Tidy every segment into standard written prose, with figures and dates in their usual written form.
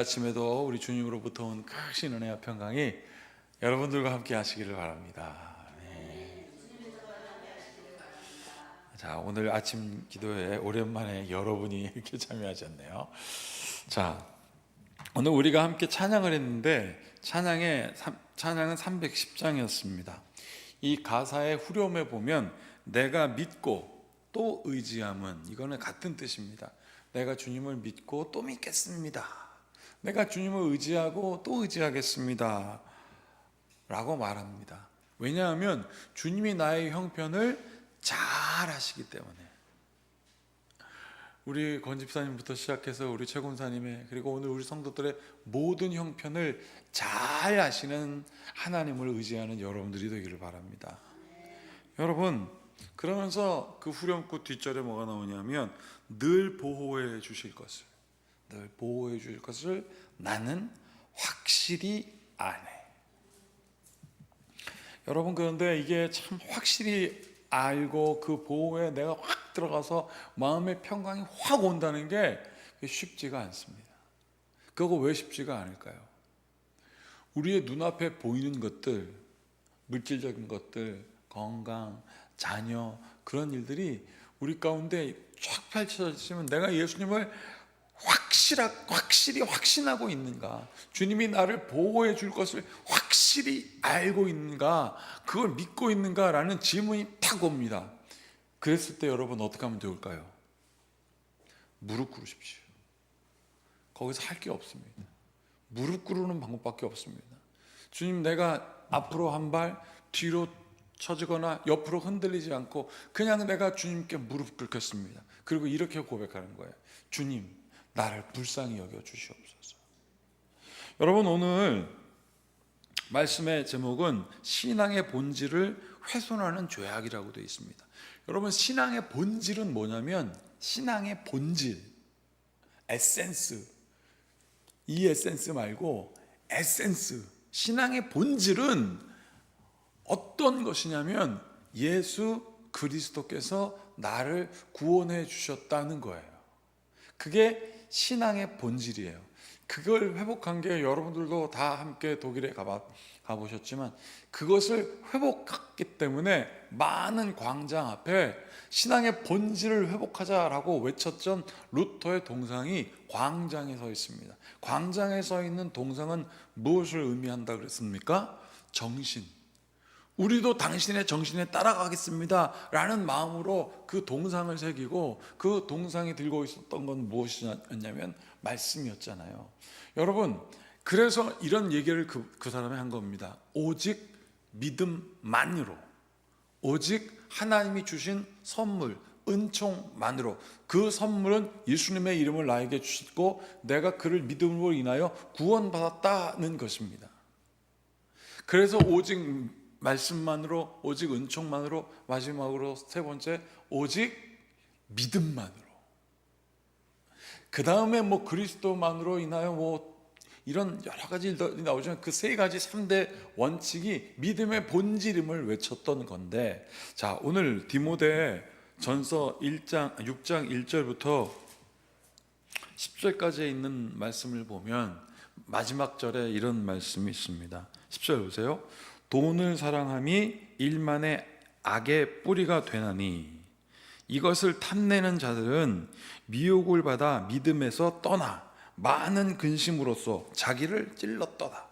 아침에도 우리 주님으로부터 온 크신 은혜와 평강이 여러분들과 함께 하시기를 바랍니다. 네. 자, 오늘 아침 기도에 오랜만에 여러분이 이렇게 참여하셨네요. 자, 오늘 우리가 함께 찬양을 했는데 찬양은 310장이었습니다. 이 가사의 후렴에 보면 내가 믿고 또 의지함은, 이거는 같은 뜻입니다. 내가 주님을 믿고 또 믿겠습니다. 내가 주님을 의지하고 또 의지하겠습니다 라고 말합니다. 왜냐하면 주님이 나의 형편을 잘 아시기 때문에. 우리 권집사님부터 시작해서 우리 최군사님의, 그리고 오늘 우리 성도들의 모든 형편을 잘 아시는 하나님을 의지하는 여러분들이 되기를 바랍니다. 여러분, 그러면서 그 후렴구 뒷절에 뭐가 나오냐면 늘 보호해 주실 것을, 늘 보호해 주실 것을 나는 확실히 아네. 여러분, 그런데 이게 참 확실히 알고 그 보호에 내가 확 들어가서 마음의 평강이 확 온다는 게 쉽지가 않습니다. 그거 왜 쉽지가 않을까요? 우리의 눈앞에 보이는 것들, 물질적인 것들, 건강, 자녀, 그런 일들이 우리 가운데 쫙 펼쳐지면 내가 예수님을 확실히 확신하고 있는가, 주님이 나를 보호해 줄 것을 확실히 알고 있는가, 그걸 믿고 있는가라는 질문이 탁 옵니다. 그랬을 때 여러분 어떻게 하면 좋을까요? 무릎 꿇으십시오. 거기서 할 게 없습니다. 무릎 꿇는 방법밖에 없습니다. 주님, 내가 앞으로 한 발, 뒤로 처지거나 옆으로 흔들리지 않고 그냥 내가 주님께 무릎 꿇겠습니다. 그리고 이렇게 고백하는 거예요. 주님, 나를 불쌍히 여겨 주시옵소서. 여러분, 오늘 말씀의 제목은 신앙의 본질을 훼손하는 죄악이라고 되어 있습니다. 여러분, 신앙의 본질은 뭐냐면, 신앙의 본질, 에센스, 이 에센스 말고 에센스, 신앙의 본질은 어떤 것이냐면 예수 그리스도께서 나를 구원해 주셨다는 거예요. 그게 신앙의 본질이에요. 그걸 회복한 게, 여러분들도 다 함께 독일에 가보셨지만 그것을 회복했기 때문에 많은 광장 앞에 신앙의 본질을 회복하자라고 외쳤던 루터의 동상이 광장에 서 있습니다. 광장에 서 있는 동상은 무엇을 의미한다 그랬습니까? 정신. 우리도 당신의 정신에 따라가겠습니다 라는 마음으로 그 동상을 새기고, 그 동상이 들고 있었던 건 무엇이었냐면 말씀이었잖아요. 여러분, 그래서 이런 얘기를 그 사람이 한 겁니다. 오직 믿음만으로, 오직 하나님이 주신 선물, 은총만으로, 그 선물은 예수님의 이름을 나에게 주시고 내가 그를 믿음으로 인하여 구원받았다는 것입니다. 그래서 오직 말씀만으로, 오직 은총만으로, 마지막으로 세 번째, 오직 믿음만으로. 그 다음에 뭐 그리스도만으로 인하여 뭐 이런 여러 가지 일들이 나오지만 그 세 가지 3대 원칙이 믿음의 본질임을 외쳤던 건데, 자, 오늘 디모데 전서 6장 1절부터 10절까지 있는 말씀을 보면 마지막 절에 이런 말씀이 있습니다. 10절 보세요. 돈을 사랑함이 일만의 악의 뿌리가 되나니 이것을 탐내는 자들은 미혹을 받아 믿음에서 떠나 많은 근심으로써 자기를 찔렀도다.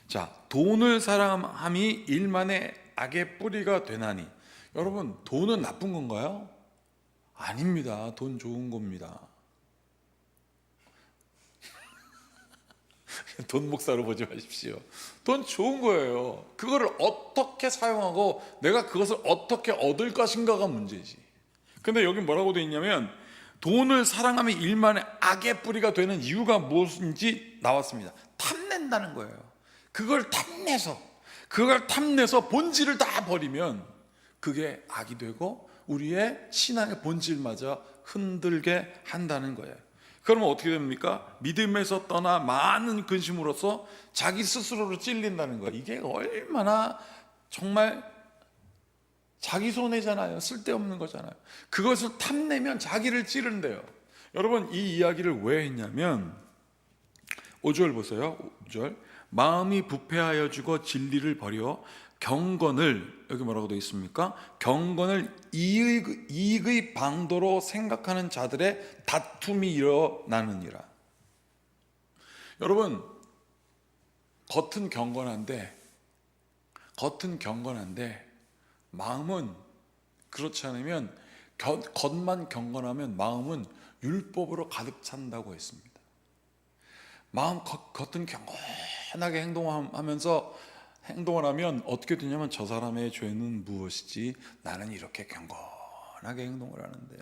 자, 돈을 사랑함이 일만의 악의 뿌리가 되나니. 여러분, 돈은 나쁜 건가요? 아닙니다. 돈 좋은 겁니다. 돈 목사로 보지 마십시오. 돈 좋은 거예요. 그거를 어떻게 사용하고 내가 그것을 어떻게 얻을 것인가가 문제지. 근데 여기 뭐라고 되어 있냐면 돈을 사랑하면 일만의 악의 뿌리가 되는 이유가 무엇인지 나왔습니다. 탐낸다는 거예요. 그걸 탐내서 본질을 다 버리면 그게 악이 되고 우리의 신앙의 본질마저 흔들게 한다는 거예요. 그러면 어떻게 됩니까? 믿음에서 떠나 많은 근심으로써 자기 스스로를 찔린다는 거예요. 이게 얼마나 정말 자기 손해잖아요. 쓸데없는 거잖아요. 그것을 탐내면 자기를 찌른대요. 여러분, 이 이야기를 왜 했냐면 5절 보세요. 5절. 마음이 부패하여 죽어 진리를 버려 경건을, 여기 뭐라고 되어 있습니까? 경건을 이익의 방도로 생각하는 자들의 다툼이 일어나느니라. 여러분, 겉은 경건한데 마음은 그렇지 않으면, 겉만 경건하면 마음은 율법으로 가득 찬다고 했습니다. 겉은 경건하게 행동을 하면 어떻게 되냐면, 저 사람의 죄는 무엇이지? 나는 이렇게 경건하게 행동을 하는데,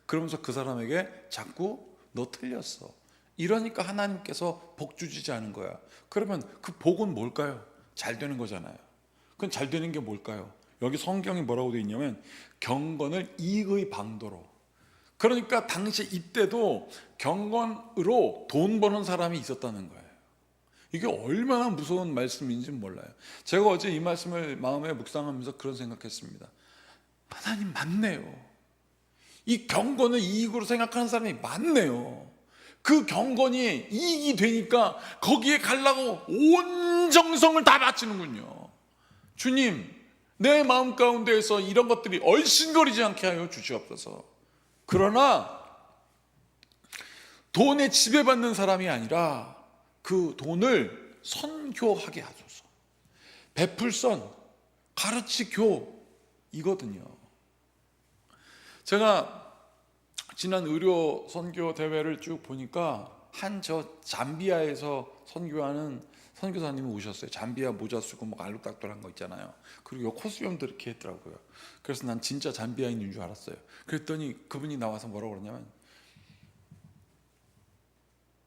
그러면서 그 사람에게 자꾸 너 틀렸어, 이러니까 하나님께서 복 주시지 않은 거야. 그러면 그 복은 뭘까요? 잘 되는 거잖아요. 그건 잘 되는 게 뭘까요? 여기 성경이 뭐라고 되어 있냐면 경건을 이익의 방도로. 그러니까 당시 이때도 경건으로 돈 버는 사람이 있었다는 거예요. 이게 얼마나 무서운 말씀인지 몰라요. 제가 어제 이 말씀을 마음에 묵상하면서 그런 생각했습니다. 하나님 맞네요. 이 경건을 이익으로 생각하는 사람이 많네요. 그 경건이 이익이 되니까 거기에 가려고 온 정성을 다 바치는군요. 주님, 내 마음 가운데에서 이런 것들이 얼씬거리지 않게 하여 주시옵소서. 그러나 돈에 지배받는 사람이 아니라 그 돈을 선교하게 하소서. 베풀선, 가르치교, 이거든요. 제가 지난 의료 선교 대회를 쭉 보니까 잠비아에서 선교하는 선교사님이 오셨어요. 잠비아 모자 쓰고 막 알록달록한 거 있잖아요. 그리고 코스염도 이렇게 했더라고요. 그래서 난 진짜 잠비아인인 줄 알았어요. 그랬더니 그분이 나와서 뭐라고 그러냐면,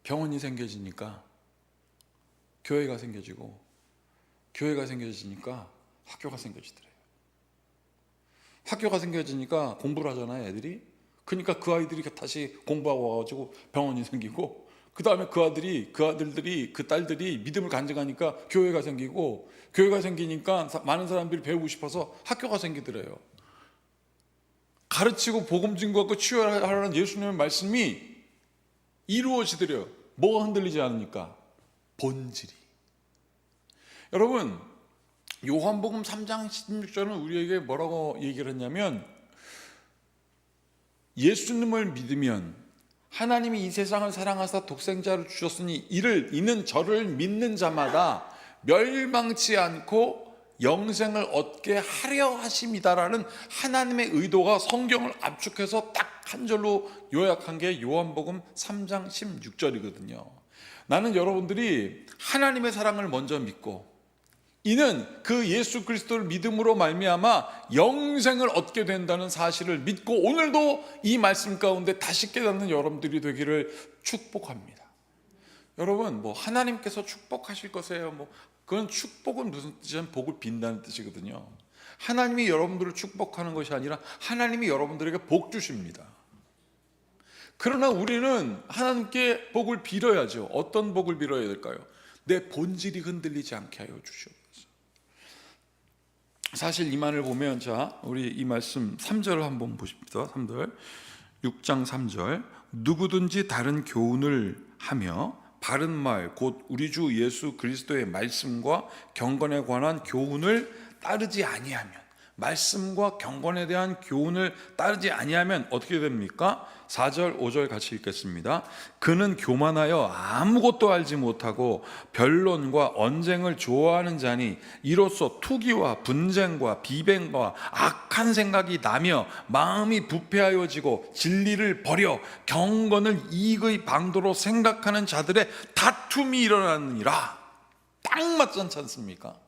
병원이 생겨지니까 교회가 생겨지고, 교회가 생겨지니까 학교가 생겨지더래요. 학교가 생겨지니까 공부를 하잖아요, 애들이. 그러니까 그 아이들이 다시 공부하고 와가지고 병원이 생기고, 그 다음에 그 아들들이, 그 딸들이 믿음을 간증하니까 교회가 생기고, 교회가 생기니까 많은 사람들이 배우고 싶어서 학교가 생기더래요. 가르치고 복음 증거하고 치유하라는 예수님의 말씀이 이루어지더래요. 뭐가 흔들리지 않으니까? 본질이. 여러분, 요한복음 3장 16절은 우리에게 뭐라고 얘기를 했냐면, 예수님을 믿으면 하나님이 이 세상을 사랑하사 독생자를 주셨으니 이는 저를 믿는 자마다 멸망치 않고 영생을 얻게 하려 하심이다라는 하나님의 의도가 성경을 압축해서 딱 한 절로 요약한 게 요한복음 3장 16절이거든요. 나는 여러분들이 하나님의 사랑을 먼저 믿고, 이는 그 예수 그리스도를 믿음으로 말미암아 영생을 얻게 된다는 사실을 믿고, 오늘도 이 말씀 가운데 다시 깨닫는 여러분들이 되기를 축복합니다. 여러분, 하나님께서 축복하실 것이에요. 그건 축복은 무슨 뜻이냐면 복을 빈다는 뜻이거든요. 하나님이 여러분들을 축복하는 것이 아니라 하나님이 여러분들에게 복 주십니다. 그러나 우리는 하나님께 복을 빌어야죠. 어떤 복을 빌어야 될까요? 내 본질이 흔들리지 않게 하여 주시옵소서. 사실 이만을 보면, 우리 이 말씀 3절을 한번 보십시다. 3절, 6장 3절. 누구든지 다른 교훈을 하며 바른 말, 곧 우리 주 예수 그리스도의 말씀과 경건에 관한 교훈을 따르지 아니하면, 말씀과 경건에 대한 교훈을 따르지 아니하면 어떻게 됩니까? 4절 5절 같이 읽겠습니다. 그는 교만하여 아무것도 알지 못하고 변론과 언쟁을 좋아하는 자니 이로써 투기와 분쟁과 비방과 악한 생각이 나며 마음이 부패하여지고 진리를 버려 경건을 이익의 방도로 생각하는 자들의 다툼이 일어나느니라. 딱 맞지 않습니까?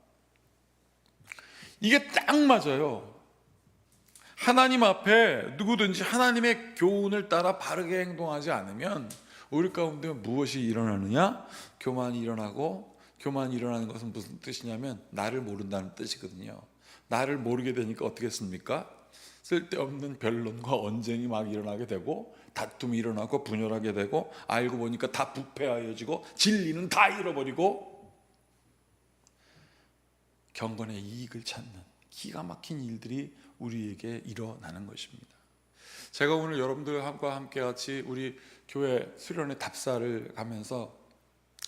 이게 딱 맞아요. 하나님 앞에 누구든지 하나님의 교훈을 따라 바르게 행동하지 않으면 우리 가운데 무엇이 일어나느냐? 교만이 일어나고, 교만이 일어나는 것은 무슨 뜻이냐면 나를 모른다는 뜻이거든요. 나를 모르게 되니까 어떻게 했습니까? 쓸데없는 변론과 언쟁이 막 일어나게 되고, 다툼이 일어나고 분열하게 되고, 알고 보니까 다 부패하여지고 진리는 다 잃어버리고, 경건의 이익을 찾는 기가 막힌 일들이 우리에게 일어나는 것입니다. 제가 오늘 여러분들과 함께 같이 우리 교회 수련회 답사를 가면서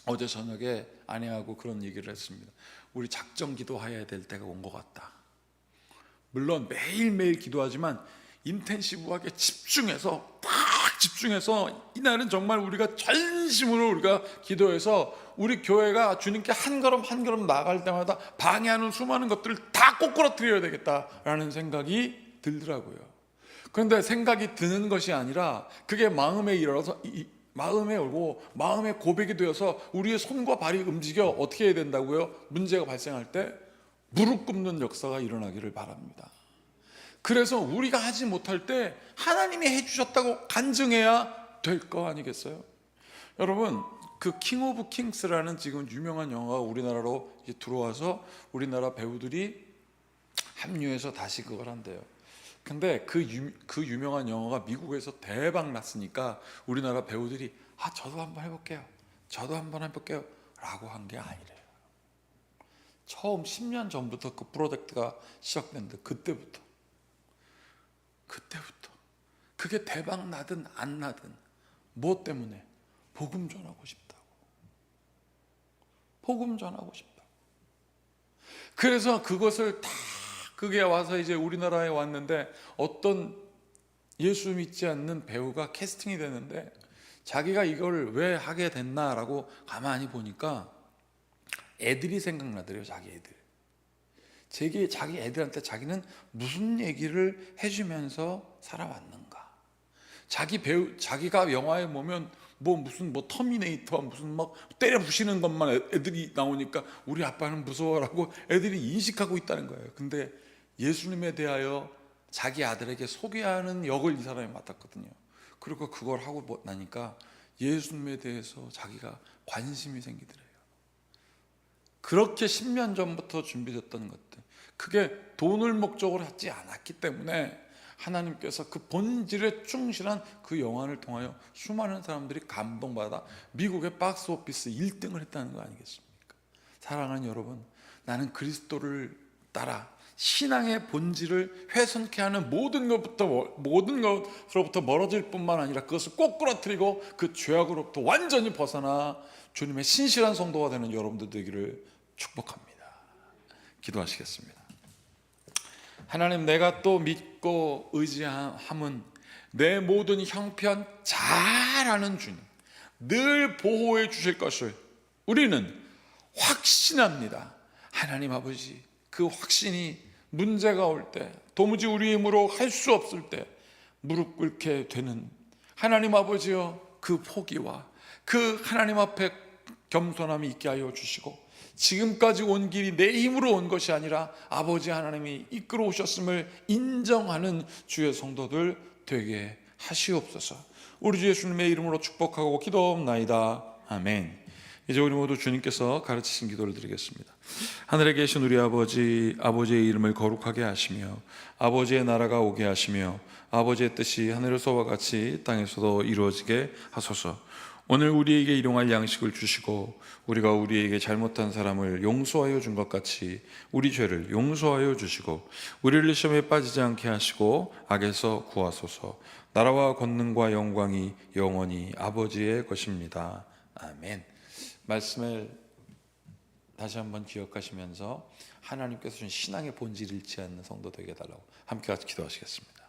어제 저녁에 아내하고 그런 얘기를 했습니다. 우리 작정 기도해야 될 때가 온 것 같다. 물론 매일매일 기도하지만 인텐시브하게 집중해서 딱 집중해서 이날은 정말 우리가 전심으로 우리가 기도해서 우리 교회가 주님께 한 걸음 한 걸음 나아갈 때마다 방해하는 수많은 것들을 다 꼬꾸라뜨려야 되겠다라는 생각이 들더라고요. 그런데 생각이 드는 것이 아니라 그게 마음에 일어서 마음에 오고 마음의 고백이 되어서 우리의 손과 발이 움직여 어떻게 해야 된다고요? 문제가 발생할 때 무릎 꿇는 역사가 일어나기를 바랍니다. 그래서 우리가 하지 못할 때 하나님이 해주셨다고 간증해야 될 거 아니겠어요? 여러분, 그 킹 오브 킹스라는 지금 유명한 영화가 우리나라로 이제 들어와서 우리나라 배우들이 합류해서 다시 그걸 한대요. 근데 그 유명한 영화가 미국에서 대박 났으니까 우리나라 배우들이 저도 한번 해볼게요, 저도 한번 해볼게요 라고 한 게 아니래요. 처음 10년 전부터 그 프로젝트가 시작됐는데 그때부터 그게 대박 나든 안 나든 뭐 때문에? 복음 전하고 싶다고. 복음 전하고 싶다고. 그래서 그것을 다 그게 와서 이제 우리나라에 왔는데 어떤 예수 믿지 않는 배우가 캐스팅이 되는데 자기가 이걸 왜 하게 됐나라고 가만히 보니까 애들이 생각나더래요. 자기 애들. 자기 애들한테 자기는 무슨 얘기를 해주면서 살아왔는가. 자기가 영화에 보면 무슨 터미네이터 무슨 막 때려 부시는 것만 애들이 나오니까 우리 아빠는 무서워라고 애들이 인식하고 있다는 거예요. 근데 예수님에 대하여 자기 아들에게 소개하는 역을 이 사람이 맡았거든요. 그리고 그걸 하고 나니까 예수님에 대해서 자기가 관심이 생기더래요. 그렇게 10년 전부터 준비됐던 것들, 그게 돈을 목적으로 하지 않았기 때문에 하나님께서 그 본질에 충실한 그 영화를 통하여 수많은 사람들이 감동받아 미국의 박스 오피스 1등을 했다는 거 아니겠습니까? 사랑하는 여러분, 나는 그리스도를 따라 신앙의 본질을 훼손케 하는 모든 것으로부터 멀어질 뿐만 아니라 그것을 꼬꾸라뜨리고 그 죄악으로부터 완전히 벗어나 주님의 신실한 성도가 되는 여러분들 되기를 축복합니다. 기도하시겠습니다. 하나님, 내가 또 믿고 의지함은 내 모든 형편 잘 아는 주님, 늘 보호해 주실 것을 우리는 확신합니다. 하나님 아버지, 그 확신이 문제가 올 때, 도무지 우리 힘으로 할 수 없을 때 무릎 꿇게 되는 하나님 아버지여, 그 포기와 그 하나님 앞에 겸손함이 있게 하여 주시고, 지금까지 온 길이 내 힘으로 온 것이 아니라 아버지 하나님이 이끌어 오셨음을 인정하는 주의 성도들 되게 하시옵소서. 우리 주 예수님의 이름으로 축복하고 기도옵나이다. 아멘. 이제 우리 모두 주님께서 가르치신 기도를 드리겠습니다. 하늘에 계신 우리 아버지, 아버지의 이름을 거룩하게 하시며 아버지의 나라가 오게 하시며 아버지의 뜻이 하늘에서와 같이 땅에서도 이루어지게 하소서. 오늘 우리에게 일용할 양식을 주시고 우리가 우리에게 잘못한 사람을 용서하여 준 것 같이 우리 죄를 용서하여 주시고 우리를 시험에 빠지지 않게 하시고 악에서 구하소서. 나라와 권능과 영광이 영원히 아버지의 것입니다. 아멘. 말씀을 다시 한번 기억하시면서 하나님께서 준 신앙의 본질을 잃지 않는 성도 되게 해달라고 함께 같이 기도하시겠습니다.